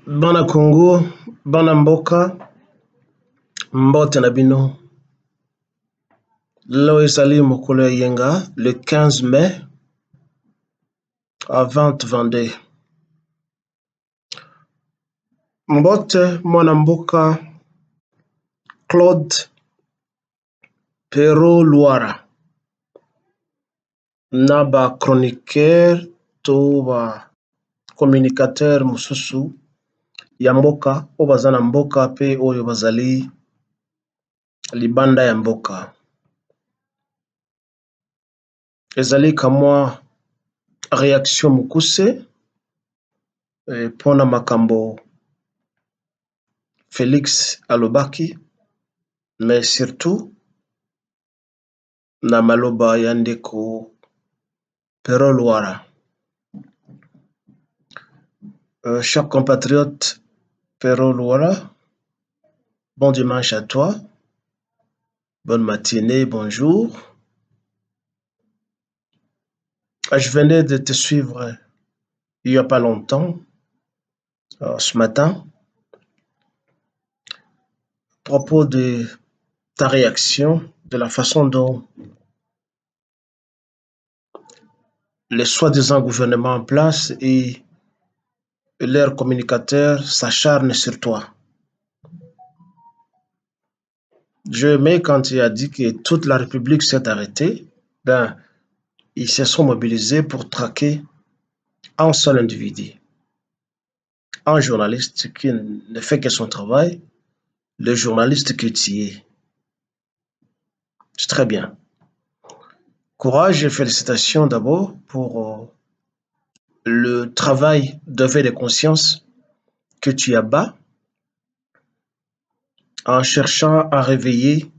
Bana Congo, bana mboka, mbote na bino. Lelo ezali mokolo ya yenga, le 15 mai à 2022. Mbote mwana mboka Claude Pero Luara na ba chroniqueur to ba communicateur mosusu ya mboka oyo baza na mboka pe oyo bazali libanda ya mboka. Ezali kamwa réaction mokuse mpona makambo Félix alobaki, mais surtout na maloba ya ndeko Pero Luara. Chers compatriotes, Pero Luara, bon dimanche à toi, bonne matinée, bonjour. Je venais de te suivre il n'y a pas longtemps, ce matin, à propos de ta réaction, de la façon dont les soi-disant gouvernements en place et leurs communicateurs s'acharnent sur toi. Je aimais quand tu as dit que toute la République s'est arrêtée, ils se sont mobilisés pour traquer un seul individu, un journaliste qui ne fait que son travail, le journaliste que tu es. C'est très bien. Courage et félicitations d'abord pour le travail d'éveil de conscience que tu abats en cherchant à réveiller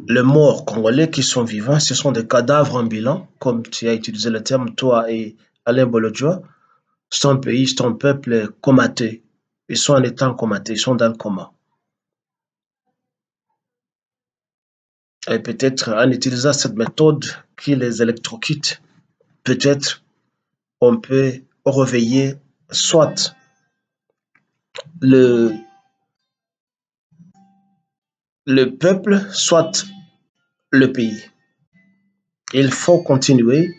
les morts congolais qui sont vivants. Ce sont des cadavres ambulants, comme tu as utilisé le terme, toi et Alain Bolodjoa. C'est un pays, c'est un peuple comaté. Ils sont en état comaté, ils sont dans le coma. Et peut-être en utilisant cette méthode qui les électrocute, peut-être on peut réveiller soit le peuple, soit le pays. Il faut continuer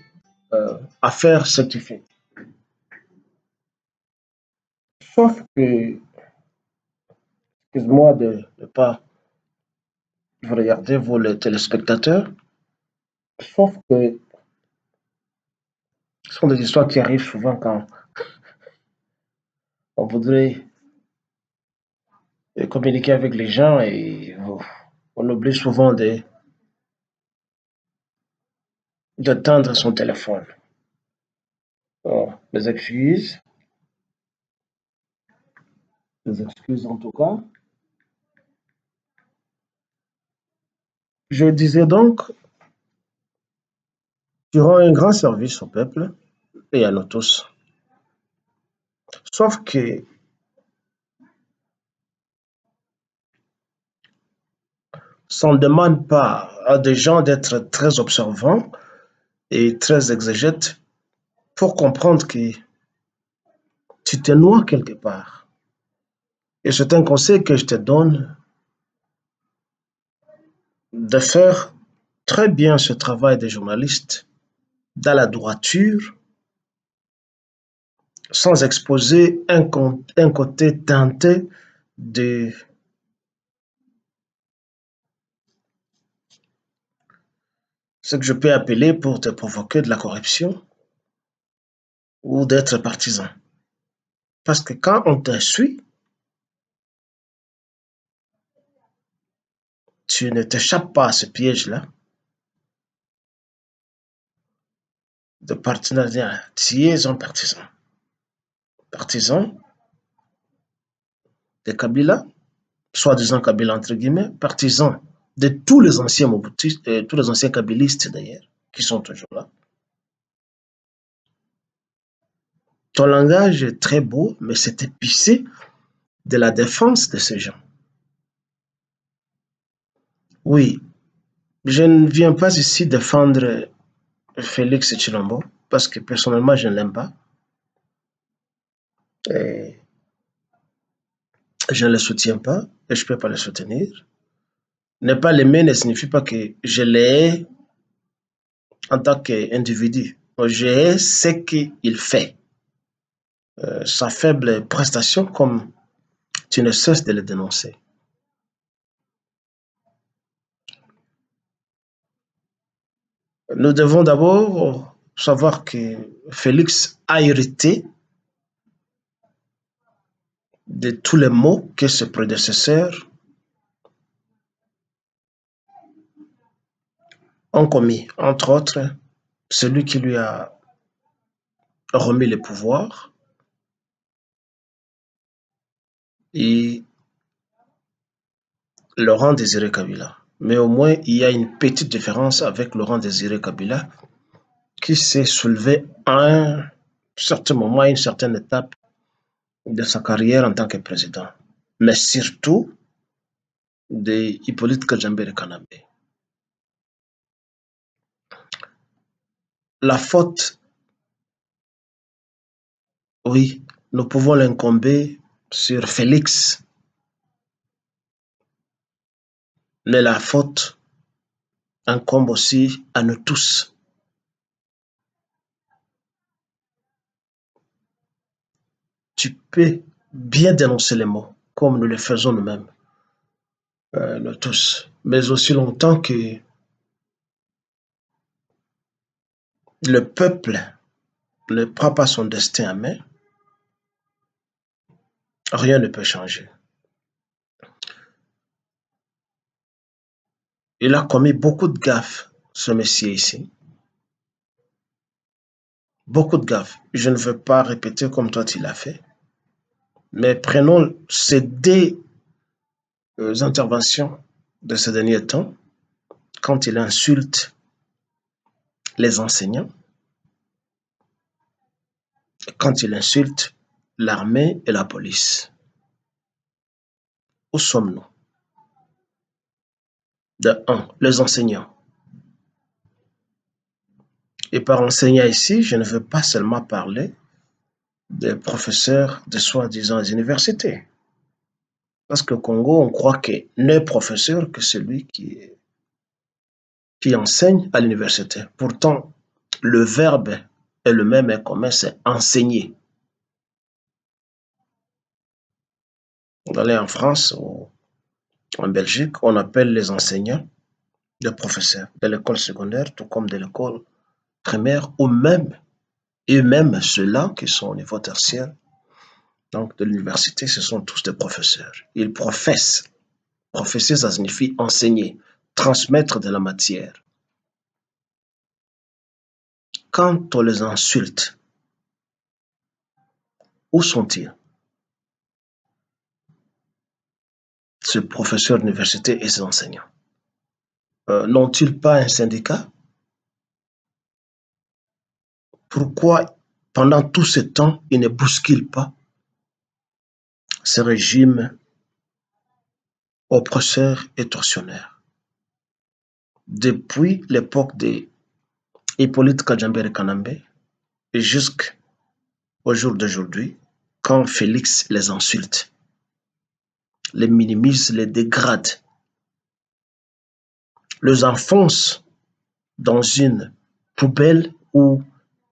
à faire ce que tu fais. Sauf que, excuse-moi de ne pas vous regarder, vous les téléspectateurs, sauf que ce sont des histoires qui arrivent souvent quand on voudrait communiquer avec les gens et on oublie souvent d'atteindre son téléphone. Oh, mes excuses en tout cas. Je disais donc, tu rends un grand service au peuple et à nous tous. Sauf que ça ne demande pas à des gens d'être très observants et très exégètes pour comprendre que tu te noies quelque part. Et c'est un conseil que je te donne de faire très bien ce travail des journalistes dans la droiture, sans exposer un côté teinté de ce que je peux appeler pour te provoquer de la corruption ou d'être partisan. Parce que quand on te suit, tu ne t'échappes pas à ce piège-là de partenariat. Tu es un partisan. Partisan de Kabila, soi-disant Kabila entre guillemets, partisan de tous les anciens Mobutistes, tous les anciens kabylistes d'ailleurs, qui sont toujours là. Ton langage est très beau, mais c'est épicé de la défense de ces gens. Oui, je ne viens pas ici défendre Félix Tshilombo, parce que personnellement, je ne l'aime pas. Et je ne les soutiens pas et je ne peux pas les soutenir. Ne pas l'aimer ne signifie pas que je l'ai en tant qu'individu. J'ai ce qu'il fait, sa faible prestation, comme tu ne cesses de le dénoncer. Nous devons d'abord savoir que Félix a hérité de tous les maux que ses prédécesseurs ont commis, entre autres celui qui lui a remis le pouvoir et Laurent Désiré Kabila. Mais au moins, il y a une petite différence avec Laurent Désiré Kabila qui s'est soulevé à un certain moment, à une certaine étape de sa carrière en tant que président. Mais surtout de Hippolyte Kajambere Kanambe. La faute, oui, nous pouvons l'incomber sur Félix, mais la faute incombe aussi à nous tous. Tu peux bien dénoncer les mots, comme nous le faisons nous-mêmes, nous tous, mais aussi longtemps que le peuple ne prend pas son destin à main, rien ne peut changer. Il a commis beaucoup de gaffes, ce monsieur ici. Beaucoup de gaffes. Je ne veux pas répéter comme toi tu l'as fait, mais prenons ces deux interventions de ces derniers temps, quand il insulte les enseignants, quand il insulte l'armée et la police. Où sommes-nous? De un, les enseignants. Et par enseignants ici, je ne veux pas seulement parler des professeurs de soi-disant universités. Parce qu'au Congo, on croit que n'est professeur que celui qui enseigne à l'université. Pourtant, le verbe est le même et commun, c'est enseigner. On allait en France ou en Belgique, on appelle les enseignants des professeurs de l'école secondaire, tout comme de l'école primaire, ou même, et même ceux-là qui sont au niveau tertiaire, donc de l'université, ce sont tous des professeurs. Ils professent. Professer, ça signifie enseigner, transmettre de la matière. Quand on les insulte, où sont-ils? Ce professeur d'université et ses enseignants. N'ont-ils pas un syndicat? Pourquoi, pendant tout ce temps, ils ne bousculent pas ce régime oppresseur et tortionnaire? Depuis l'époque de Hippolyte Kajambere Kanambe jusqu'au jour d'aujourd'hui, quand Félix les insulte, les minimise, les dégrade, les enfonce dans une poubelle où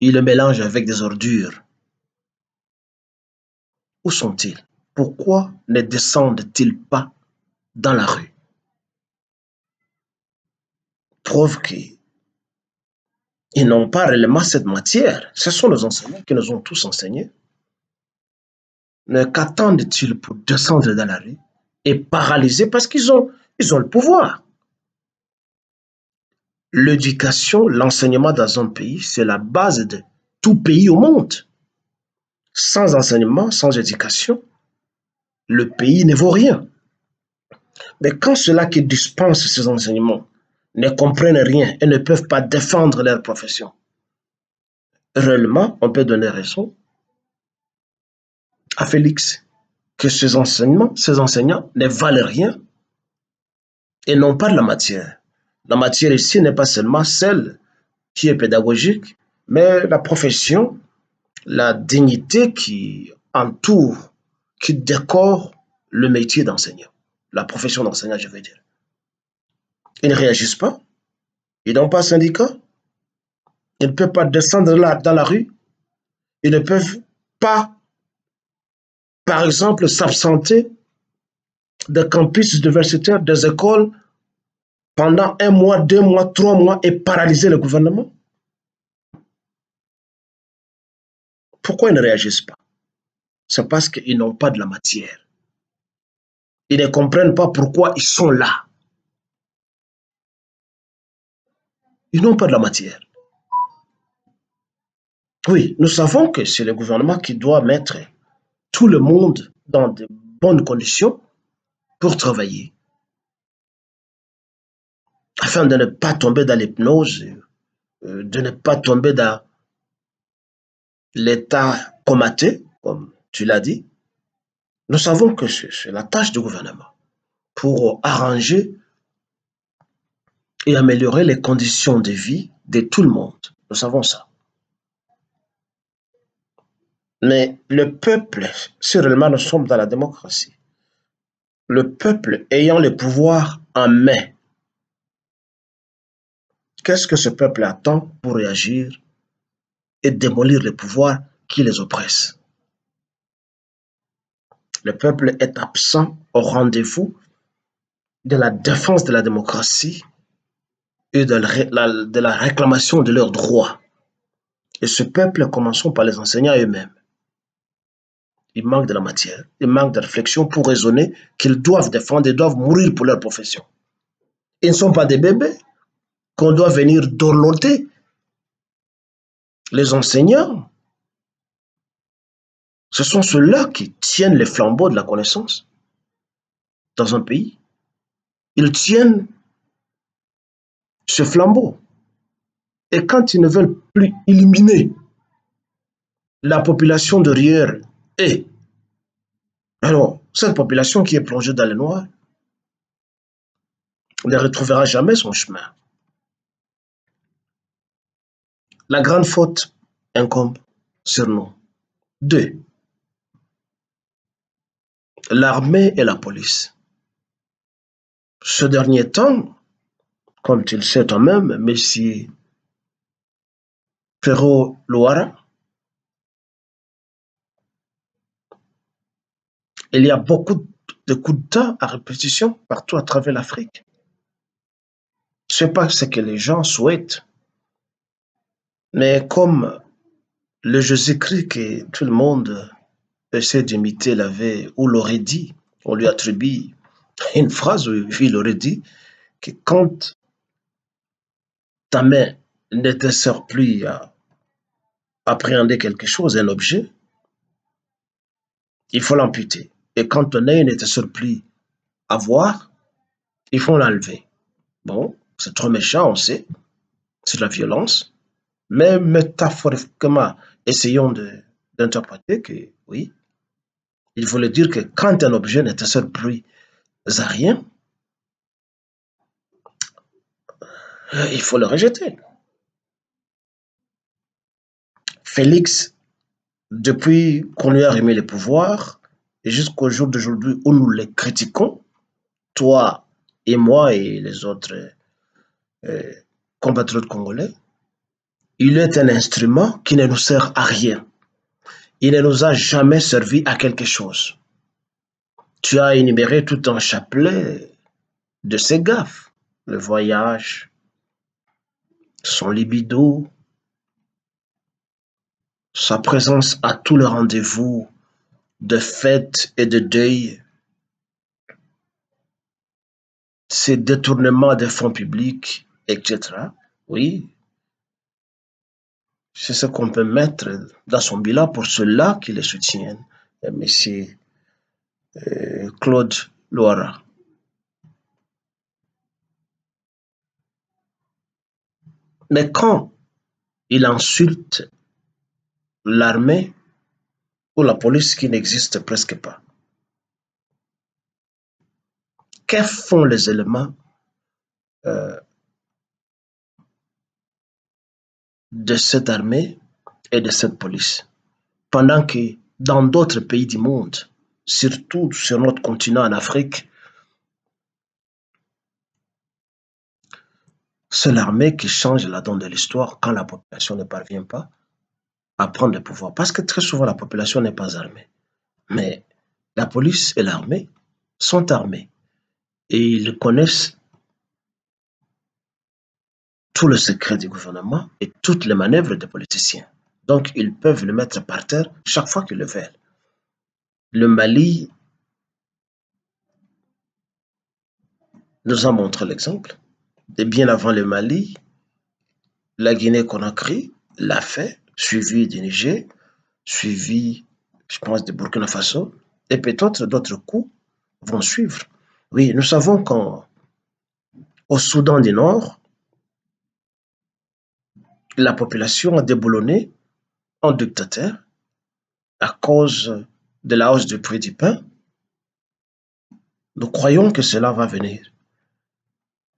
il le mélange avec des ordures. Où sont-ils? Pourquoi ne descendent-ils pas dans la rue? Preuve qu'ils n'ont pas réellement cette matière. Ce sont nos enseignants qui nous ont tous enseignés. Mais qu'attendent-ils pour descendre dans la rue et paralyser parce ils ont le pouvoir? L'éducation, l'enseignement dans un pays, c'est la base de tout pays au monde. Sans enseignement, sans éducation, le pays ne vaut rien. Mais quand ceux-là qui dispensent ces enseignements ne comprennent rien et ne peuvent pas défendre leur profession, réellement, on peut donner raison à Félix que ces enseignants ne valent rien et n'ont pas de la matière. La matière ici n'est pas seulement celle qui est pédagogique, mais la profession, la dignité qui entoure, qui décore le métier d'enseignant, la profession d'enseignant, je veux dire. Ils ne réagissent pas, ils n'ont pas de syndicat, ils ne peuvent pas descendre dans la rue, ils ne peuvent pas, par exemple, s'absenter des campus universitaires, des écoles pendant 1 mois, 2 mois, 3 mois et paralyser le gouvernement. Pourquoi ils ne réagissent pas? C'est parce qu'ils n'ont pas de la matière. Ils ne comprennent pas pourquoi ils sont là. Ils n'ont pas de la matière. Oui, nous savons que c'est le gouvernement qui doit mettre tout le monde dans de bonnes conditions pour travailler, afin de ne pas tomber dans l'hypnose, de ne pas tomber dans l'état comaté, comme tu l'as dit. Nous savons que c'est la tâche du gouvernement pour arranger et améliorer les conditions de vie de tout le monde. Nous savons ça. Mais le peuple, si réellement nous sommes dans la démocratie, le peuple ayant le pouvoir en main, qu'est-ce que ce peuple attend pour réagir et démolir les pouvoirs qui les oppressent? Le peuple est absent au rendez-vous de la défense de la démocratie et de la réclamation de leurs droits. Et ce peuple, commençons par les enseignants eux-mêmes. Ils manquent de la matière, ils manquent de réflexion pour raisonner qu'ils doivent défendre, ils doivent mourir pour leur profession. Ils ne sont pas des bébés qu'on doit venir dorloter. Les enseignants, ce sont ceux-là qui tiennent les flambeaux de la connaissance dans un pays. Ils tiennent ce flambeau. Et quand ils ne veulent plus illuminer la population de rieurs, et alors cette population qui est plongée dans le noir ne retrouvera jamais son chemin. La grande faute incombe sur nous. 2. L'armée et la police. Ce dernier temps, comme tu le sais toi-même, Messie Ferro Loara, il y a beaucoup de coups d'État à répétition partout à travers l'Afrique. Ce n'est pas ce que les gens souhaitent, mais comme le Jésus-Christ que tout le monde essaie d'imiter l'avait ou l'aurait dit, on lui attribue une phrase où il aurait dit que quand ta main ne te sert plus à appréhender quelque chose, un objet, il faut l'amputer. Et quand ton œil ne te sert plus à voir, il faut l'enlever. Bon, c'est trop méchant, on sait, c'est de la violence, mais métaphoriquement, essayons d'interpréter que oui, il voulait dire que quand un objet ne te sert plus à rien, il faut le rejeter. Félix, depuis qu'on lui a remis le pouvoir, et jusqu'au jour d'aujourd'hui où nous les critiquons, toi et moi et les autres euh, compatriotes congolais, il est un instrument qui ne nous sert à rien. Il ne nous a jamais servi à quelque chose. Tu as énuméré tout un chapelet de ses gaffes. Le voyage, son libido, sa présence à tous les rendez-vous de fêtes et de deuil, ses détournements des fonds publics, etc. Oui, c'est ce qu'on peut mettre dans son bilan pour ceux-là qui le soutiennent. Monsieur Claude Loira. Mais quand il insulte l'armée ou la police qui n'existe presque pas, que font les éléments euh, de cette armée et de cette police pendant que dans d'autres pays du monde, surtout sur notre continent en Afrique, c'est l'armée qui change la donne de l'histoire quand la population ne parvient pas à prendre le pouvoir. Parce que très souvent, la population n'est pas armée. Mais la police et l'armée sont armés et ils connaissent tout le secret du gouvernement et toutes les manœuvres des politiciens. Donc, ils peuvent le mettre par terre chaque fois qu'ils le veulent. Le Mali nous a montré l'exemple. Et bien avant le Mali, la Guinée-Conakry l'a fait, suivi du Niger, suivi, je pense, de Burkina Faso, et peut-être d'autres coups vont suivre. Oui, nous savons qu'au Soudan du Nord, la population a déboulonné un dictateur à cause de la hausse du prix du pain. Nous croyons que cela va venir.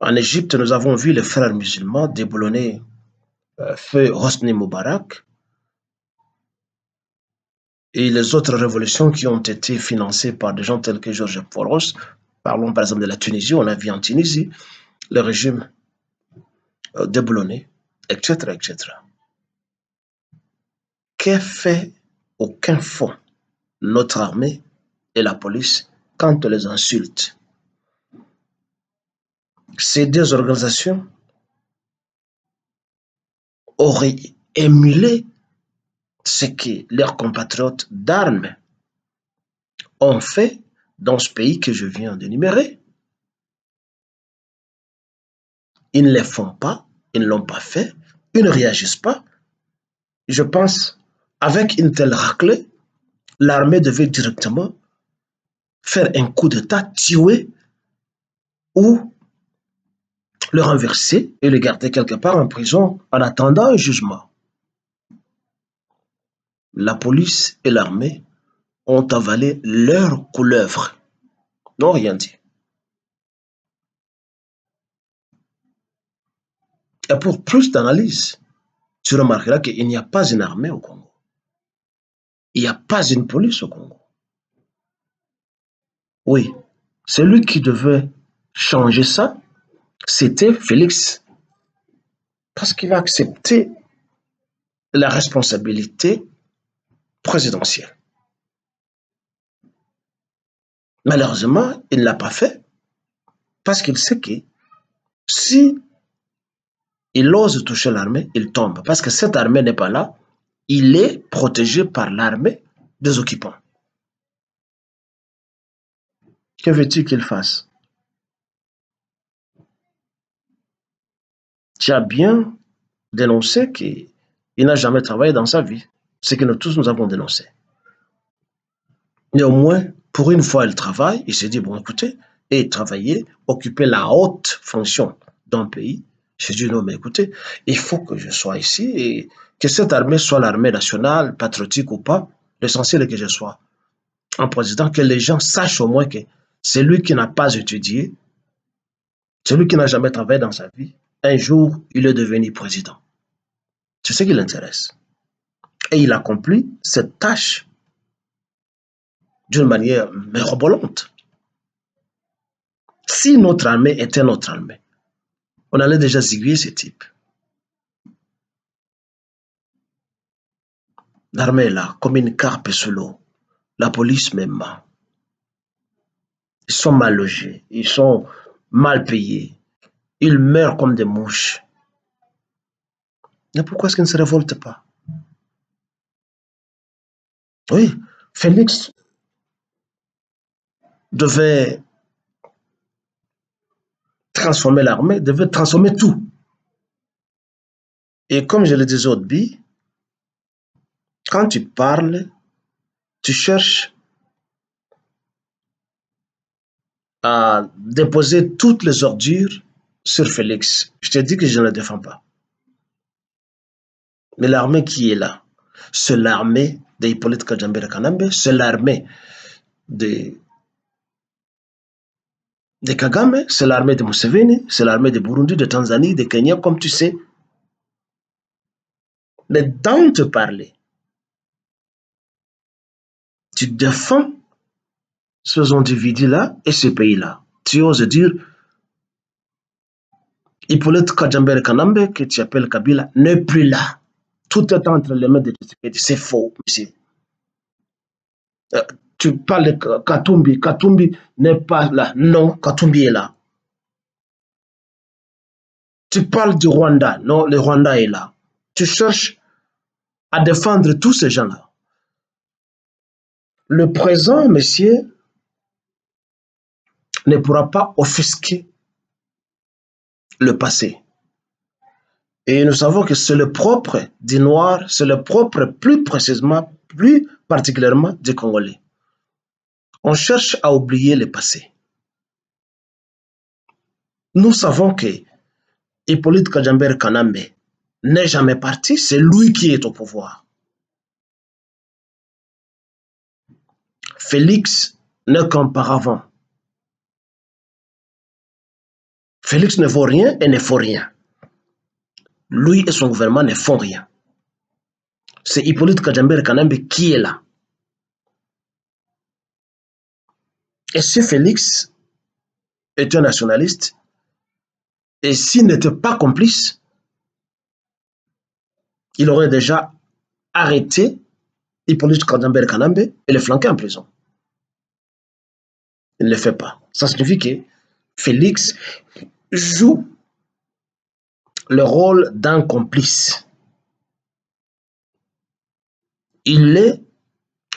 En Égypte, nous avons vu les frères musulmans déboulonner feu Hosni Moubarak et les autres révolutions qui ont été financées par des gens tels que Georges Poros. Parlons par exemple de la Tunisie, on a vu en Tunisie le régime déboulonné, etc., etc. Qu'est fait aucun fond notre armée et la police quand on les insulte? Ces deux organisations auraient émulé ce que leurs compatriotes d'armes ont fait dans ce pays que je viens d'énumérer. Ils ne les font pas, ils ne l'ont pas fait, ils ne réagissent pas. Je pense, avec une telle raclée, l'armée devait directement faire un coup d'État, tuer ou le renverser et le garder quelque part en prison en attendant un jugement. La police et l'armée ont avalé leur couleuvre, n'ont rien dit. Et pour plus d'analyse, tu remarqueras qu'il n'y a pas une armée au Congo. Il n'y a pas une police au Congo. Oui, celui qui devait changer ça, c'était Félix, parce qu'il a accepté la responsabilité présidentielle. Malheureusement, il ne l'a pas fait parce qu'il sait que si il ose toucher l'armée, il tombe. Parce que cette armée n'est pas là, il est protégé par l'armée des occupants. Que veux-tu qu'il fasse? Tu as bien dénoncé qu'il n'a jamais travaillé dans sa vie. Ce que nous tous nous avons dénoncé. Néanmoins, pour une fois, il travaille, il s'est dit, bon, écoutez, et travailler, occuper la haute fonction d'un pays. J'ai dit, non, mais écoutez, il faut que je sois ici et que cette armée soit l'armée nationale, patriotique ou pas. L'essentiel est que je sois un président, que les gens sachent au moins que celui qui n'a pas étudié, celui qui n'a jamais travaillé dans sa vie, un jour, il est devenu président. C'est ce qui l'intéresse. Et il accomplit cette tâche d'une manière mirobolante. Si notre armée était notre armée, on allait déjà aiguiller ce type. L'armée est là, comme une carpe sous l'eau. La police même. Ils sont mal logés, ils sont mal payés, ils meurent comme des mouches. Mais pourquoi est-ce qu'ils ne se révoltent pas? Oui, Félix devait transformer l'armée, devait transformer tout. Et comme je le disais au début, quand tu parles, tu cherches à déposer toutes les ordures sur Félix. Je te dis que je ne le défends pas. Mais l'armée qui est là, c'est l'armée d'Hippolyte Kajambere Kanambe, c'est l'armée de, de Kagame, c'est l'armée de Museveni, c'est l'armée de Burundi, de Tanzanie, de Kenya, comme tu sais. Mais dans te parler, tu défends se sont divisés là et ce pays-là. Tu oses dire, Hippolyte Kajambere Kanambe, que tu appelles Kabila, n'est plus là. Tout est entre les mains de Tshisekedi. C'est faux, monsieur. Tu parles de Katumbi. Katumbi n'est pas là. Non, Katumbi est là. Tu parles du Rwanda. Non, le Rwanda est là. Tu cherches à défendre tous ces gens-là. Le présent, monsieur, ne pourra pas offusquer le passé. Et nous savons que c'est le propre du Noir, c'est le propre plus précisément, plus particulièrement des Congolais. On cherche à oublier le passé. Nous savons que Hippolyte Kajambere Kanambe n'est jamais parti, c'est lui qui est au pouvoir. Félix n'est qu'un paravent. Félix ne vaut rien et ne faut rien. Lui et son gouvernement ne font rien. C'est Hippolyte Kajambere Kanambe qui est là. Et si Félix est un nationaliste, et s'il n'était pas complice, il aurait déjà arrêté Hippolyte Kajambere Kanambe et le flanquer en prison. Il ne le fait pas. Ça signifie que Félix joue le rôle d'un complice. Il est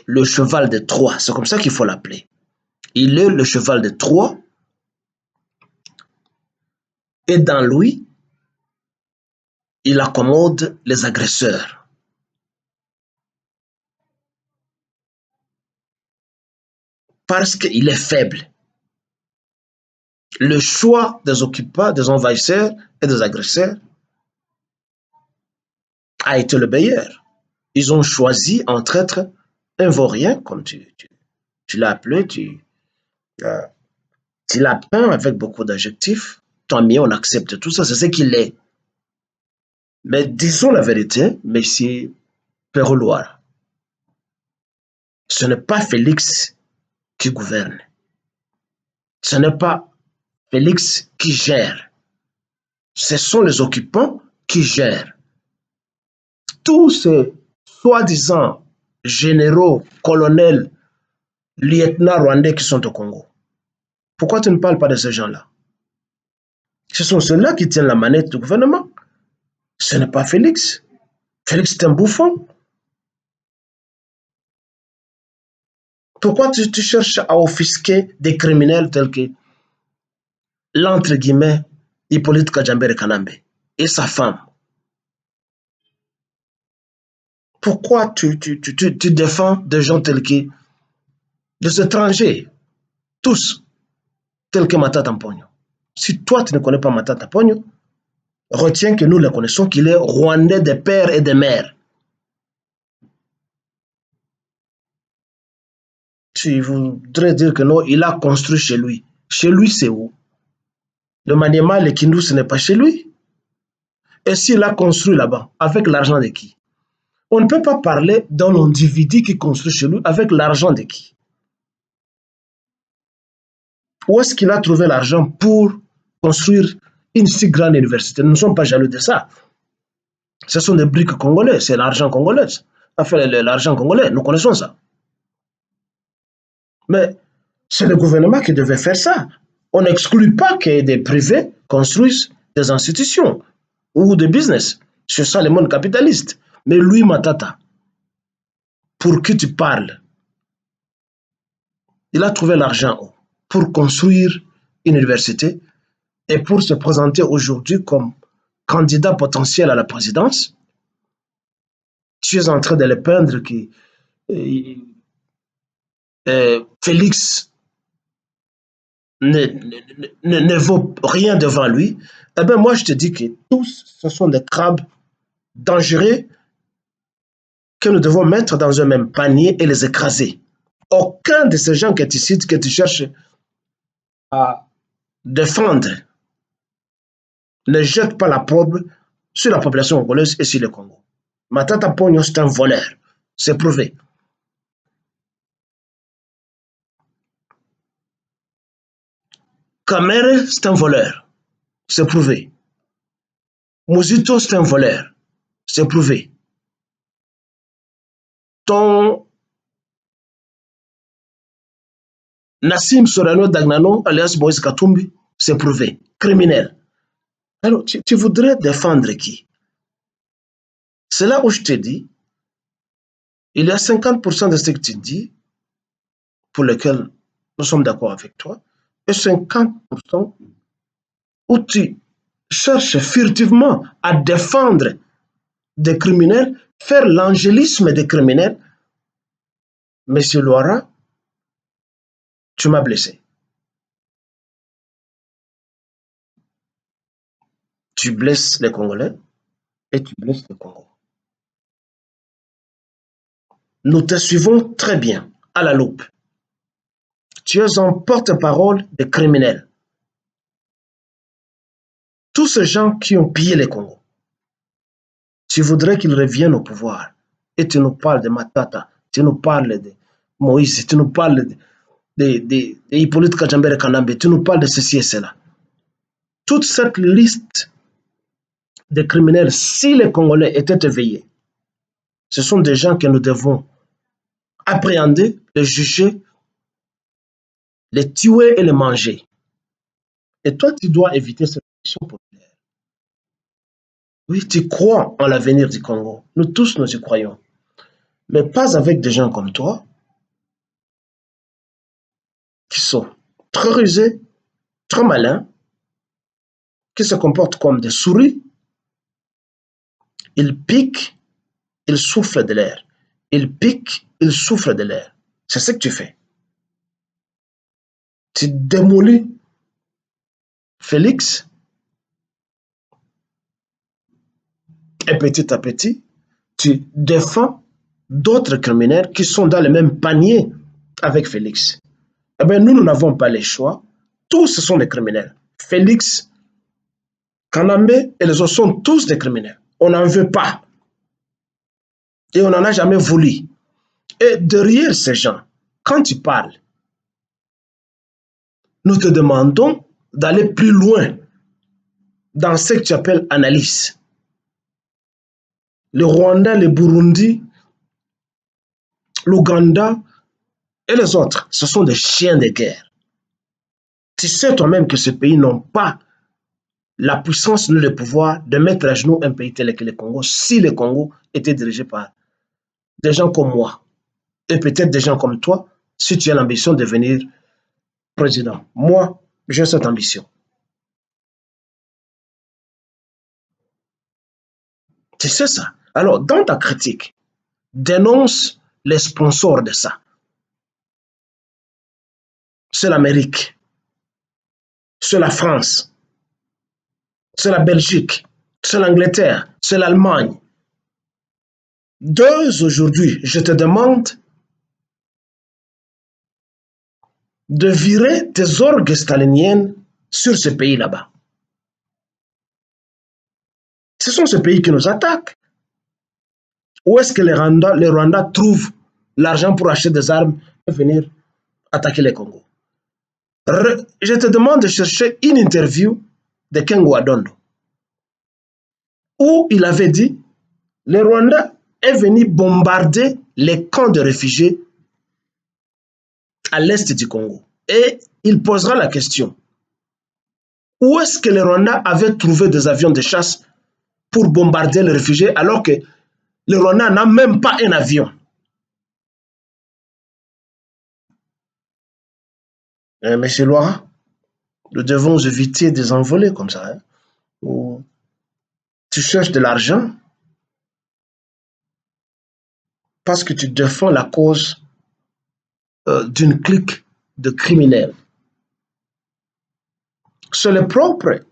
le cheval de Troie, c'est comme ça qu'il faut l'appeler. Il est le cheval de Troie et dans lui, il accommode les agresseurs. Parce qu'il est faible. Le choix des occupants, des envahisseurs et des agresseurs a été le meilleur. Ils ont choisi un traître, un vaurien, comme tu l'as appelé, tu l'as peint avec beaucoup d'adjectifs. Tant mieux, on accepte tout ça, c'est ce qu'il est. Mais disons la vérité, monsieur Peroloir, ce n'est pas Félix qui gouverne. Ce n'est pas Félix qui gère. Ce sont les occupants qui gèrent. Tous ces soi-disant généraux, colonels, lieutenants rwandais qui sont au Congo. Pourquoi tu ne parles pas de ces gens-là? Ce sont ceux-là qui tiennent la manette du gouvernement. Ce n'est pas Félix. Félix est un bouffon. Pourquoi tu cherches à offusquer des criminels tels que l'entre guillemets Hippolyte Kajambere Kanambe et sa femme? Pourquoi tu défends des gens tels que des étrangers, tous, tels que Matata Mponyo? Si toi tu ne connais pas Matata Mponyo, retiens que nous le connaissons, qu'il est rwandais de père et de mère. Tu voudrais dire que non, il a construit chez lui. Chez lui, c'est où? Le Maniema, le Kindu, ce n'est pas chez lui. Et s'il a construit là-bas, avec l'argent de qui? On ne peut pas parler d'un individu qui construit chez lui avec l'argent de qui? Où est-ce qu'il a trouvé l'argent pour construire une si grande université? Nous ne sommes pas jaloux de ça. Ce sont des briques congolais, c'est l'argent congolais. Enfin, l'argent congolais, nous connaissons ça. Mais c'est le gouvernement qui devait faire ça. On n'exclut pas que des privés construisent des institutions ou des business. C'est ça le monde capitaliste. Mais lui, Matata, pour qui tu parles, il a trouvé l'argent pour construire une université et pour se présenter aujourd'hui comme candidat potentiel à la présidence. Tu es en train de le peindre que Félix ne vaut rien devant lui. Eh bien, moi, je te dis que tous, ce sont des crabes dangereux que nous devons mettre dans un même panier et les écraser. Aucun de ces gens que tu cites, que tu cherches à défendre, ne jette pas la probe sur la population congolaise et sur le Congo. Matata Pogno, c'est un voleur. C'est prouvé. Kamere, c'est un voleur. C'est prouvé. Muzito, c'est un voleur. C'est prouvé. Ton Nassim Sorano Dagnano, alias Moïse Katumbi, c'est prouvé. Criminel. Alors, tu voudrais défendre qui? C'est là où je te dis, il y a 50% de ce que tu dis, pour lesquels nous sommes d'accord avec toi, et 50% où tu cherches furtivement à défendre des criminels, faire l'angélisme des criminels. Monsieur Loira, tu m'as blessé. Tu blesses les Congolais et tu blesses le Congo. Nous te suivons très bien, à la loupe. Tu es un porte-parole des criminels. Tous ces gens qui ont pillé les Congos, tu voudrais qu'ils reviennent au pouvoir. Et tu nous parles de Matata, tu nous parles de Moïse, tu nous parles de Hippolyte Kajambere Kanambe, tu nous parles de ceci et cela. Toute cette liste de criminels, si les Congolais étaient éveillés, ce sont des gens que nous devons appréhender, les juger, les tuer et les manger. Et toi, tu dois éviter cette action populaire. Oui, tu crois en l'avenir du Congo. Nous tous, nous y croyons. Mais pas avec des gens comme toi, qui sont très rusés, très malins, qui se comportent comme des souris. Ils piquent, ils soufflent de l'air. Ils piquent, ils soufflent de l'air. C'est ce que tu fais. Tu démolis Félix et petit à petit, tu défends d'autres criminels qui sont dans le même panier avec Félix. Eh bien, nous n'avons pas le choix. Tous, ce sont des criminels. Félix, Kanambe et les autres sont tous des criminels. On n'en veut pas. Et on n'en a jamais voulu. Et derrière ces gens, quand tu parles, nous te demandons d'aller plus loin dans ce que tu appelles analyse. Le Rwanda, le Burundi, l'Ouganda et les autres, ce sont des chiens de guerre. Tu sais toi-même que ces pays n'ont pas la puissance ni le pouvoir de mettre à genoux un pays tel que le Congo si le Congo était dirigé par des gens comme moi et peut-être des gens comme toi si tu as l'ambition de devenir président. Moi, j'ai cette ambition. Tu sais ça. Alors, dans ta critique, dénonce les sponsors de ça. C'est l'Amérique, c'est la France, c'est la Belgique, c'est l'Angleterre, c'est l'Allemagne. Aujourd'hui, je te demande de virer tes orgues staliniennes sur ce pays là-bas. Ce sont ces pays qui nous attaquent. Où est-ce que les Rwandais trouvent l'argent pour acheter des armes et venir attaquer les Congo? Je te demande de chercher une interview de Kengo Adondo où il avait dit le Rwanda est venu bombarder les camps de réfugiés à l'est du Congo. Et il posera la question, où est-ce que les Rwandais avaient trouvé des avions de chasse pour bombarder les réfugiés alors que le Rwanda n'a même pas un avion? Monsieur Loira, nous devons éviter des envolées comme ça, hein, où tu cherches de l'argent parce que tu défends la cause d'une clique de criminels. C'est le propre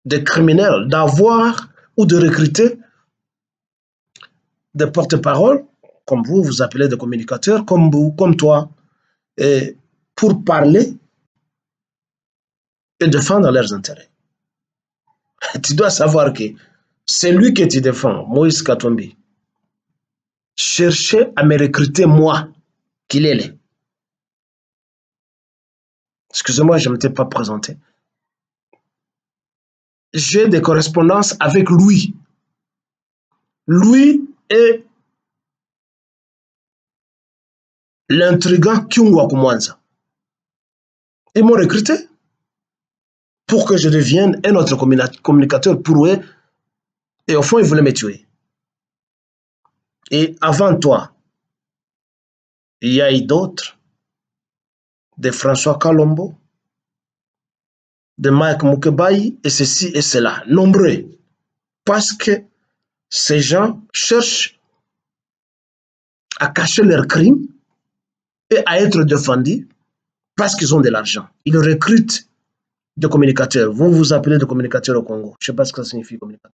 des criminels d'avoir ou de recruter des porte-paroles, comme vous, vous appelez des communicateurs, comme vous, comme toi, et pour parler et défendre leurs intérêts. Tu dois savoir que celui que tu défends, Moïse Katumbi, cherchait à me recruter moi, qu'il est là. Excusez-moi, je ne m'étais pas présenté. J'ai des correspondances avec Louis. Louis est l'intrigant Kyungwa Kumwanza. Ils m'ont recruté pour que je devienne un autre communicateur pour eux. Et au fond, ils voulaient me tuer. Et avant toi, il y a eu d'autres, de François Kalombo, de Mike Mukebayi, et ceci et cela, nombreux. Parce que ces gens cherchent à cacher leurs crimes et à être défendus parce qu'ils ont de l'argent. Ils recrutent des communicateurs. Vous vous appelez des communicateurs au Congo. Je ne sais pas ce que ça signifie communicateur.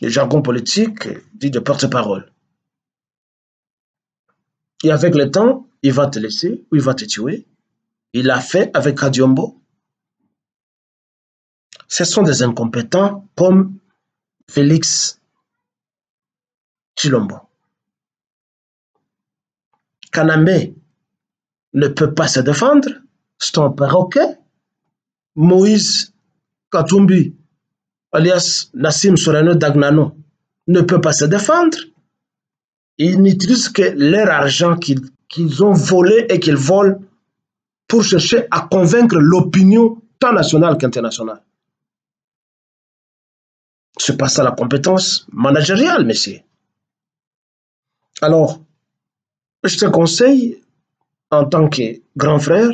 Le jargon politique dit de porte-parole. Et avec le temps, il va te laisser ou il va te tuer. Il l'a fait avec Kadiombo. Ce sont des incompétents comme Félix Chilombo. Kanambe ne peut pas se défendre. C'est un perroquet. Moïse Katumbi, alias Nassim Sorano Dagnano, ne peut pas se défendre. Ils n'utilisent que leur argent qu'ils ont volé et qu'ils volent pour chercher à convaincre l'opinion tant nationale qu'internationale. C'est pas ça la compétence managériale, messieurs. Alors, je te conseille, en tant que grand frère,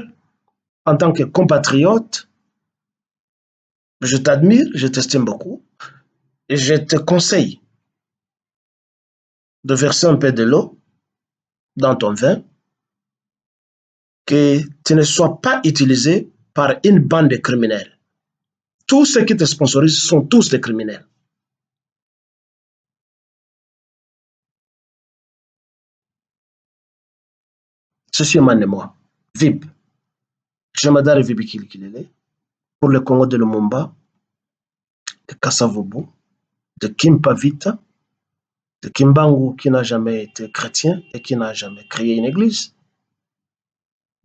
en tant que compatriote, je t'admire, je t'estime beaucoup, et je te conseille de verser un peu de l'eau dans ton vin, que tu ne sois pas utilisé par une bande de criminels. Tous ceux qui te sponsorisent sont tous des criminels. Ceci émane de moi. VIP. Jemadari Vibi Kilikilele, pour le Congo de Lumumba, de Kassavobu, de Kimpavita, de Kimbangu qui n'a jamais été chrétien et qui n'a jamais créé une église,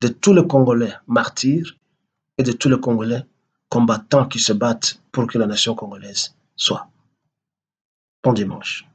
de tous les Congolais martyrs et de tous les Congolais combattants qui se battent pour que la nation congolaise soit. Bon dimanche.